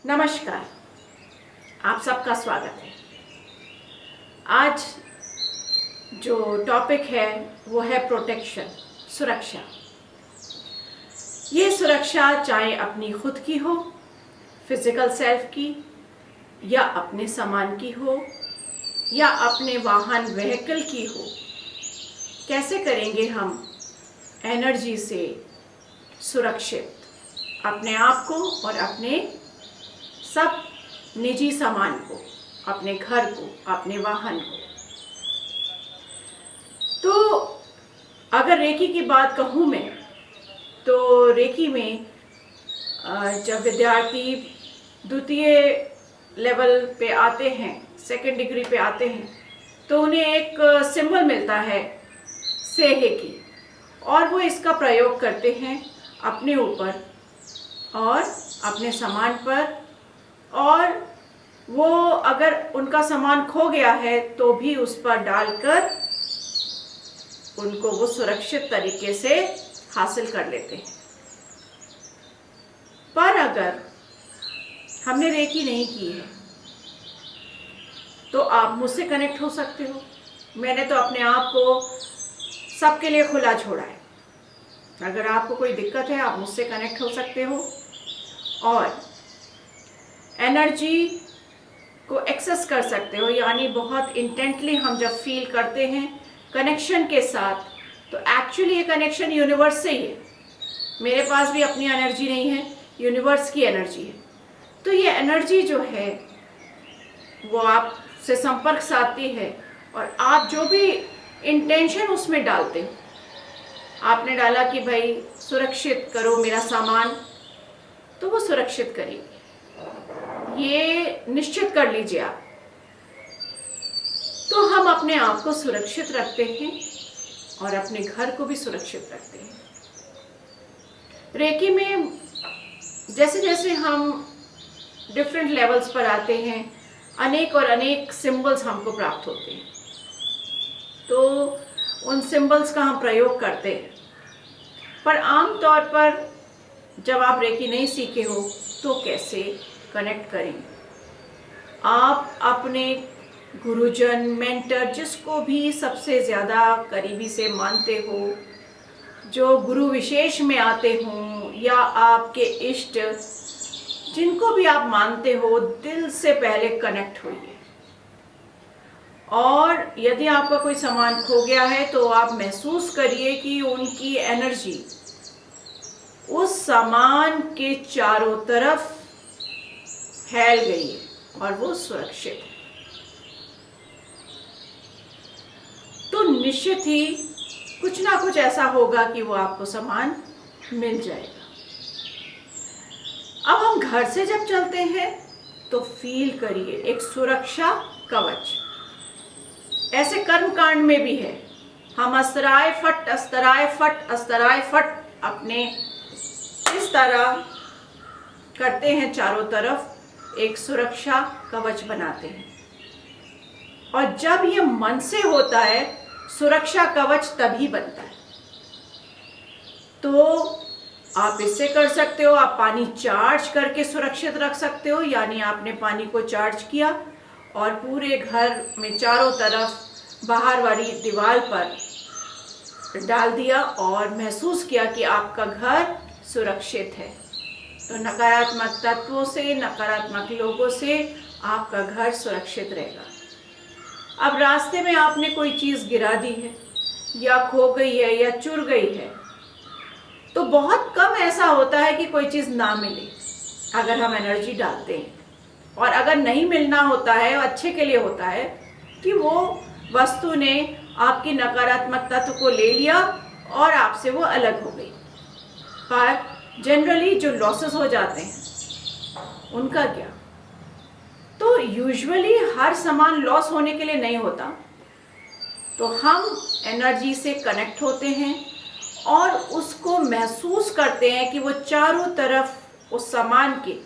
नमस्कार, आप सबका स्वागत है। आज जो टॉपिक है वो है प्रोटेक्शन, सुरक्षा। ये सुरक्षा चाहे अपनी खुद की हो, फिजिकल सेल्फ की, या अपने सामान की हो, या अपने वाहन व्हीकल की हो। कैसे करेंगे हम एनर्जी से सुरक्षित अपने आप को और अपने सब निजी सामान को, अपने घर को, अपने वाहन को। तो अगर रेकी की बात कहूँ मैं, तो रेकी में जब विद्यार्थी द्वितीय लेवल पे आते हैं, सेकंड डिग्री पे आते हैं, तो उन्हें एक सिंबल मिलता है सेहेकी, और वो इसका प्रयोग करते हैं अपने ऊपर और अपने सामान पर। और वो अगर उनका सामान खो गया है तो भी उस पर डालकर उनको वो सुरक्षित तरीके से हासिल कर लेते हैं। पर अगर हमने रेकी नहीं की है तो आप मुझसे कनेक्ट हो सकते हो। मैंने तो अपने आप को सबके लिए खुला छोड़ा है। अगर आपको कोई दिक्कत है आप मुझसे कनेक्ट हो सकते हो और एनर्जी को एक्सेस कर सकते हो। यानी बहुत इंटेंटली हम जब फील करते हैं कनेक्शन के साथ, तो एक्चुअली ये कनेक्शन यूनिवर्स से ही है। मेरे पास भी अपनी एनर्जी नहीं है, यूनिवर्स की एनर्जी है। तो ये एनर्जी जो है वो आपसे संपर्क साधती है, और आप जो भी इंटेंशन उसमें डालते हो, आपने डाला कि भाई सुरक्षित करो मेरा सामान, तो वो सुरक्षित करेगी। ये निश्चित कर लीजिए आप। तो हम अपने आप को सुरक्षित रखते हैं और अपने घर को भी सुरक्षित रखते हैं। रेकी में जैसे जैसे हम डिफरेंट लेवल्स पर आते हैं, अनेक और अनेक सिंबल्स हमको प्राप्त होते हैं। तो उन सिंबल्स का हम प्रयोग करते हैं। पर आम तौर पर जब आप रेकी नहीं सीखे हो तो कैसे कनेक्ट करेंगे? आप अपने गुरुजन, मेंटर, जिसको भी सबसे ज़्यादा करीबी से मानते हो, जो गुरु विशेष में आते हों, या आपके इष्ट, जिनको भी आप मानते हो, दिल से पहले कनेक्ट होइए। और यदि आपका कोई सामान खो गया है तो आप महसूस करिए कि उनकी एनर्जी उस सामान के चारों तरफ फैल गई है और वो सुरक्षित है। तो निश्चित ही कुछ ना कुछ ऐसा होगा कि वो आपको सामान मिल जाएगा। अब हम घर से जब चलते हैं तो फील करिए एक सुरक्षा कवच। ऐसे कर्मकांड में भी है, हम अस्तराय फट अस्तराय फट अस्तराय फट अपने इस तरह करते हैं, चारों तरफ एक सुरक्षा कवच बनाते हैं। और जब ये मन से होता है, सुरक्षा कवच तभी बनता है। तो आप इससे कर सकते हो, आप पानी चार्ज करके सुरक्षित रख सकते हो। यानी आपने पानी को चार्ज किया और पूरे घर में चारों तरफ बाहर वाली दीवार पर डाल दिया और महसूस किया कि आपका घर सुरक्षित है। तो नकारात्मक तत्वों से, नकारात्मक लोगों से आपका घर सुरक्षित रहेगा। अब रास्ते में आपने कोई चीज़ गिरा दी है, या खो गई है, या चुर गई है, तो बहुत कम ऐसा होता है कि कोई चीज़ ना मिले अगर हम एनर्जी डालते हैं। और अगर नहीं मिलना होता है, अच्छे के लिए होता है कि वो वस्तु ने आपकी नकारात्मक तत्व को ले लिया और आपसे वो अलग हो गई। पर जनरली जो लॉसेस हो जाते हैं उनका क्या? तो यूजुअली हर सामान लॉस होने के लिए नहीं होता। तो हम एनर्जी से कनेक्ट होते हैं और उसको महसूस करते हैं कि वो चारों तरफ उस सामान के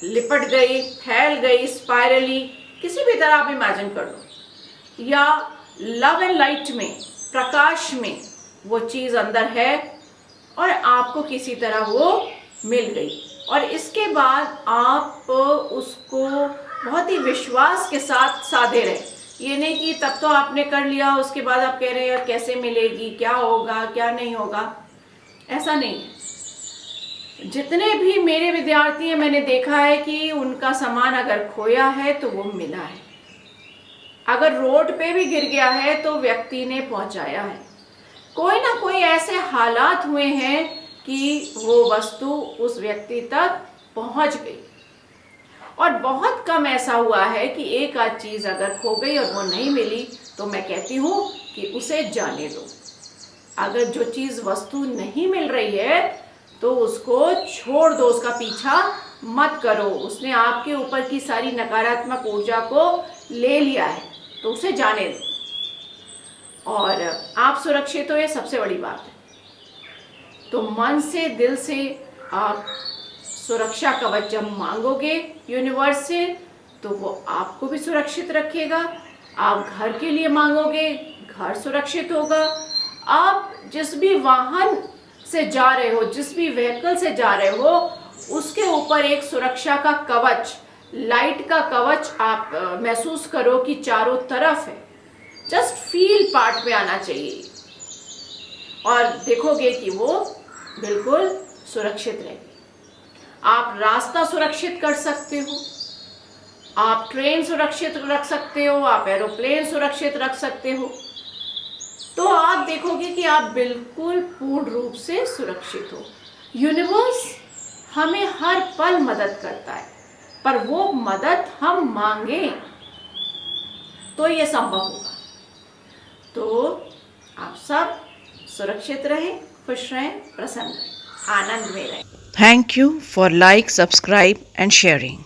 लिपट गई, फैल गई, स्पाइरली, किसी भी तरह आप इमेजिन कर लो, या लव एंड लाइट में, प्रकाश में वो चीज़ अंदर है और आपको किसी तरह वो मिल गई। और इसके बाद आप उसको बहुत ही विश्वास के साथ साधे रहे। ये नहीं कि तब तो आपने कर लिया, उसके बाद आप कह रहे हैं यार कैसे मिलेगी, क्या होगा क्या नहीं होगा, ऐसा नहीं है। जितने भी मेरे विद्यार्थी हैं मैंने देखा है कि उनका सामान अगर खोया है तो वो मिला है, अगर रोड पे भी गिर गया है तो व्यक्ति ने पहुंचाया है। कोई ना कोई ऐसे हालात हुए हैं कि वो वस्तु उस व्यक्ति तक पहुंच गई। और बहुत कम ऐसा हुआ है कि एक आध चीज अगर खो गई और वो नहीं मिली तो मैं कहती हूँ कि उसे जाने दो। अगर जो चीज वस्तु नहीं मिल रही है तो उसको छोड़ दो, उसका पीछा मत करो। उसने आपके ऊपर की सारी नकारात्मक ऊर्जा को ले लिया है तो उसे जाने दो और आप सुरक्षित हो, ये सबसे बड़ी बात है। तो मन से दिल से आप सुरक्षा कवच जब मांगोगे यूनिवर्स से तो वो आपको भी सुरक्षित रखेगा। आप घर के लिए मांगोगे, घर सुरक्षित होगा। आप जिस भी वाहन से जा रहे हो, जिस भी व्हीकल से जा रहे हो, उसके ऊपर एक सुरक्षा का कवच, लाइट का कवच आप महसूस करो कि चारों तरफ है। जस्ट फील पार्ट में आना चाहिए और देखोगे कि वो बिल्कुल सुरक्षित रहेगी। आप रास्ता सुरक्षित कर सकते हो, आप ट्रेन सुरक्षित रख सकते हो, आप एरोप्लेन सुरक्षित रख सकते हो। तो आप देखोगे कि आप बिल्कुल पूर्ण रूप से सुरक्षित हो। यूनिवर्स हमें हर पल मदद करता है, पर वो मदद हम मांगे तो ये संभव होगा। तो आप सब सुरक्षित रहें, खुश रहें, प्रसन्न रहें, आनंद में रहें। Thank you for like, subscribe and sharing.